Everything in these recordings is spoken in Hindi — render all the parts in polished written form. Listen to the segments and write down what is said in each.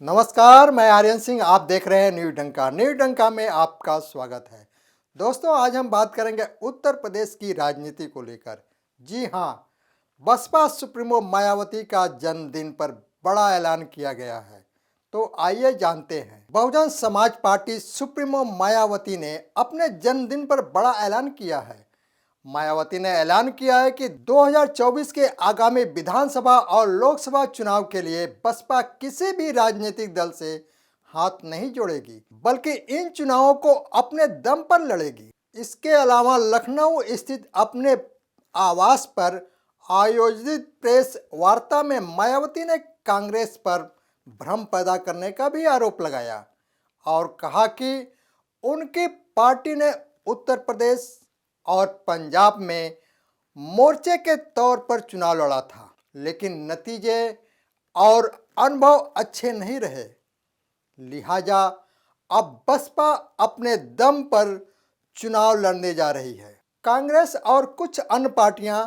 नमस्कार, मैं आर्यन सिंह। आप देख रहे हैं न्यूज डंका। न्यूज डंका में आपका स्वागत है। दोस्तों, आज हम बात करेंगे उत्तर प्रदेश की राजनीति को लेकर। जी हाँ, बसपा सुप्रीमो मायावती का जन्मदिन पर बड़ा ऐलान किया गया है। तो आइए जानते हैं। बहुजन समाज पार्टी सुप्रीमो मायावती ने अपने जन्मदिन पर बड़ा ऐलान किया है। मायावती ने ऐलान किया है कि 2024 के आगामी विधानसभा और लोकसभा चुनाव के लिए बसपा किसी भी राजनीतिक दल से हाथ नहीं जोड़ेगी, बल्कि इन चुनावों को अपने दम पर लड़ेगी। इसके अलावा लखनऊ स्थित अपने आवास पर आयोजित प्रेस वार्ता में मायावती ने कांग्रेस पर भ्रम पैदा करने का भी आरोप लगाया और कहा कि उनकी पार्टी ने उत्तर प्रदेश और पंजाब में मोर्चे के तौर पर चुनाव लड़ा था, लेकिन नतीजे और अनुभव अच्छे नहीं रहे। लिहाजा अब बसपा अपने दम पर चुनाव लड़ने जा रही है। कांग्रेस और कुछ अन्य पार्टियां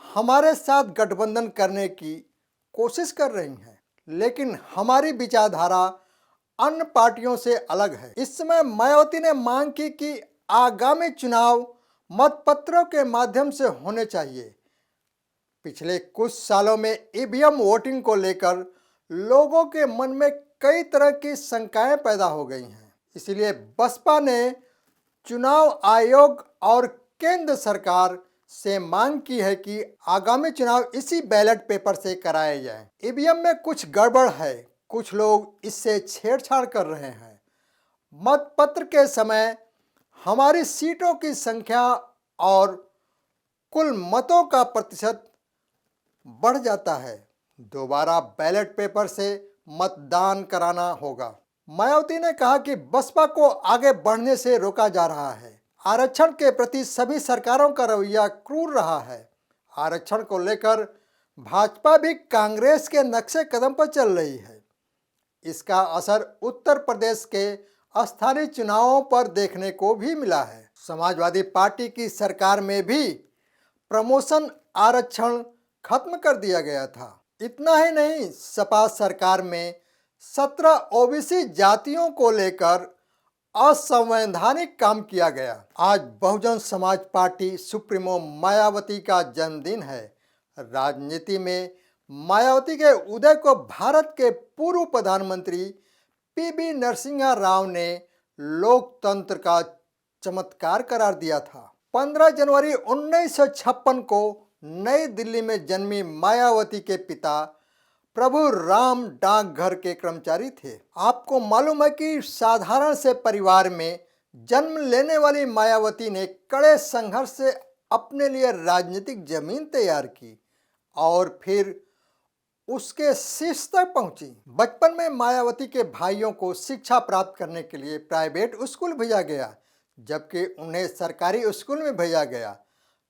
हमारे साथ गठबंधन करने की कोशिश कर रही हैं, लेकिन हमारी विचारधारा अन्य पार्टियों से अलग है। इस समय मायावती ने मांग की कि आगामी चुनाव मतपत्रों के माध्यम से होने चाहिए। पिछले कुछ सालों में ईवीएम वोटिंग को लेकर लोगों के मन में कई तरह की शंकाएं पैदा हो गई हैं। इसलिए बसपा ने चुनाव आयोग और केंद्र सरकार से मांग की है कि आगामी चुनाव इसी बैलेट पेपर से कराए जाएं। ईवीएम में कुछ गड़बड़ है, कुछ लोग इससे छेड़छाड़ कर रहे हैं। मतपत्र के समय हमारी सीटों की संख्या और कुल मतों का प्रतिशत बढ़ जाता है। दोबारा बैलेट पेपर से मतदान कराना होगा। मायावती ने कहा कि बसपा को आगे बढ़ने से रोका जा रहा है। आरक्षण के प्रति सभी सरकारों का रवैया क्रूर रहा है। आरक्षण को लेकर भाजपा भी कांग्रेस के नक्शे कदम पर चल रही है। इसका असर उत्तर प्रदेश के स्थानीय चुनावों पर देखने को भी मिला है। समाजवादी पार्टी की सरकार में भी प्रमोशन आरक्षण खत्म कर दिया गया था। इतना ही नहीं, सपा सरकार में 17 ओबीसी जातियों को लेकर असंवैधानिक काम किया गया। आज बहुजन समाज पार्टी सुप्रीमो मायावती का जन्मदिन है। राजनीति में मायावती के उदय को भारत के पूर्व प्रधानमंत्री पीवी नरसिम्हा राव ने लोकतंत्र का चमत्कार करार दिया था। 15 जनवरी 1956 को नई दिल्ली में जन्मी मायावती के पिता प्रभु राम डाकघर के कर्मचारी थे। आपको मालूम है कि साधारण से परिवार में जन्म लेने वाली मायावती ने कड़े संघर्ष से अपने लिए राजनीतिक जमीन तैयार की और फिर उसके शीर्ष तक पहुंची। बचपन में मायावती के भाइयों को शिक्षा प्राप्त करने के लिए प्राइवेट स्कूल भेजा गया, जबकि उन्हें सरकारी स्कूल में भेजा गया।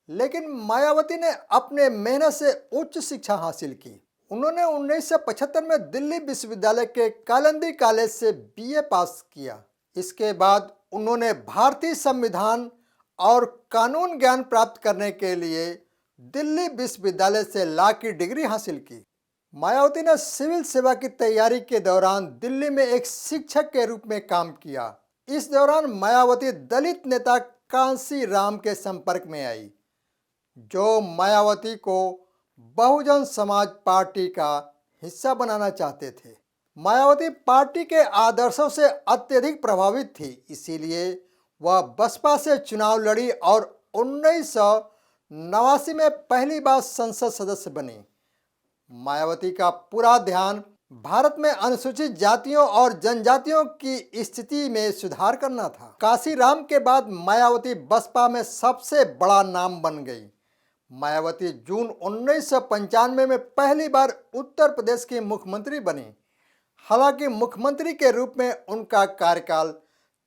लेकिन मायावती ने अपने मेहनत से उच्च शिक्षा हासिल की। उन्होंने 1975 में दिल्ली विश्वविद्यालय के कालिंदी कॉलेज से बीए पास किया। इसके बाद उन्होंने भारतीय संविधान और कानून ज्ञान प्राप्त करने के लिए दिल्ली विश्वविद्यालय से लॉ की डिग्री हासिल की। मायावती ने सिविल सेवा की तैयारी के दौरान दिल्ली में एक शिक्षक के रूप में काम किया। इस दौरान मायावती दलित नेता कांसी राम के संपर्क में आई, जो मायावती को बहुजन समाज पार्टी का हिस्सा बनाना चाहते थे। मायावती पार्टी के आदर्शों से अत्यधिक प्रभावित थी, इसीलिए वह बसपा से चुनाव लड़ी और 1989 में पहली बार संसद सदस्य बनी। मायावती का पूरा ध्यान भारत में अनुसूचित जातियों और जनजातियों की स्थिति में सुधार करना था। कांसीराम के बाद मायावती बसपा में सबसे बड़ा नाम बन गई। मायावती जून 1995 में पहली बार उत्तर प्रदेश की मुख्यमंत्री बनी। हालांकि मुख्यमंत्री के रूप में उनका कार्यकाल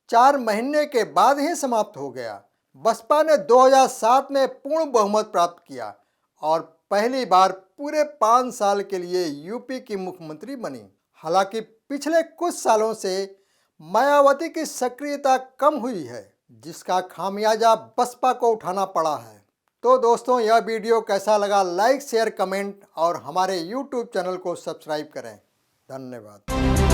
4 महीने के बाद ही समाप्त हो गया। बसपा ने 2007 में पूर्ण बहुमत प्राप्त किया और पहली बार पूरे 5 साल के लिए यूपी की मुख्यमंत्री बनी। हालांकि पिछले कुछ सालों से मायावती की सक्रियता कम हुई है, जिसका खामियाजा बसपा को उठाना पड़ा है। तो दोस्तों, यह वीडियो कैसा लगा? लाइक, शेयर, कमेंट और हमारे यूट्यूब चैनल को सब्सक्राइब करें। धन्यवाद।